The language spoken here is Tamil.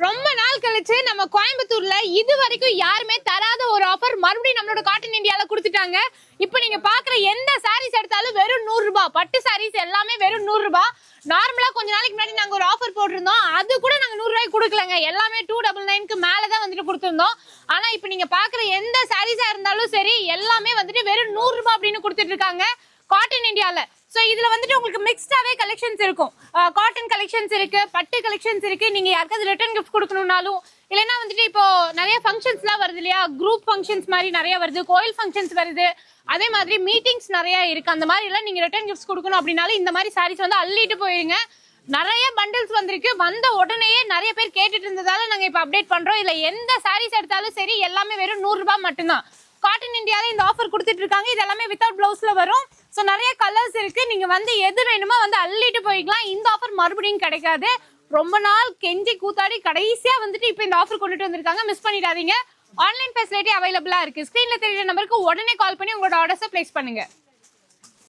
ரொம்ப நாள் கழிச்சு நம்ம கோயம்புத்தூர்ல இது வரைக்கும் யாருமே தராத ஒரு ஆஃபர் மறுபடியும் நம்மளோட காட்டன் இந்தியால கொடுத்துட்டாங்க. இப்போ நீங்க பாக்குற எந்த சாரீஸ் எடுத்தாலும் வெறும் 100 ரூபாய். பட்டு சாரீஸ் எல்லாமே வெறும் 100 ரூபாய். நார்மலா கொஞ்ச நாளைக்கு முன்னாடி நாங்க ஒரு ஆஃபர் போட்டிருந்தோம், அது கூட நாங்க 100 ரூபாய்க்கு கொடுக்கலங்க. எல்லாமே 299க்கு மேலதான் வந்துட்டு கொடுத்திருந்தோம். ஆனா இப்போ நீங்க பாக்குற எந்த சாரீஸா இருந்தாலும் சரி எல்லாமே வந்துட்டு வெறும் 100 ரூபாய் அப்படின்னு கொடுத்துட்டு இருக்காங்க காட்டன் இந்தியால. சோ இதுல வந்துட்டு உங்களுக்கு மிக்ஸ்டாவே கலெக்ஷன்ஸ் இருக்கும். காட்டன் கலெக்ஷன்ஸ் இருக்கு, பட்டு கலெக்ஷன்ஸ் இருக்கு. நீங்க யாருக்காவது ரிட்டர்ன் கிஃப்ட் கொடுக்கணும்னாலும், இல்லைன்னா வந்துட்டு இப்போ நிறைய ஃபங்க்ஷன்ஸ்லாம் வருது இல்லையா, குரூப் ஃபங்க்ஷன்ஸ் மாதிரி நிறைய வருது, கோயில் ஃபங்க்ஷன்ஸ் வருது, அதே மாதிரி மீட்டிங்ஸ் நிறைய இருக்கு. அந்த மாதிரி எல்லாம் நீங்க ரிட்டர்ன் கிஃப்ட்ஸ் கொடுக்கணும் அப்படின்னாலும் இந்த மாதிரி சாரீஸ் வந்து அள்ளிட்டு போயிருங்க. நிறைய பண்டில்ஸ் வந்திருக்கு. வந்த உடனேயே நிறைய பேர் கேட்டுட்டு இருந்ததால நாங்க இப்ப அப்டேட் பண்றோம். இதுல எந்த சாரீஸ் எடுத்தாலும் சரி எல்லாமே வெறும் 100 ரூபாய் மட்டும்தான். காட்டன் இந்தியால இந்த ஆஃபர் கொடுத்துட்டு இருக்காங்க. இது எல்லாமே வித்தவுட் பிளவுஸ்ல வரும். ஸோ நிறைய கலர்ஸ் இருக்கு. நீங்க வந்து எது வேணுமோ வந்து அள்ளிட்டு போய்க்கலாம். இந்த ஆஃபர் மறுபடியும் கிடைக்காது. ரொம்ப நாள் கெஞ்சி கூத்தாடி கடைசியா வந்துட்டு இப்போ இந்த ஆஃபர் கொண்டுட்டு வந்திருக்காங்க. மிஸ் பண்ணிடாதீங்க. ஆன்லைன் ஃபெசிலிட்டி அவைலபிளா இருக்கு. ஸ்கிரீன்ல தெரியுற நம்பருக்கு உடனே கால் பண்ணி உங்களோட ஆர்டர்ஸை பிளேஸ் பண்ணுங்க.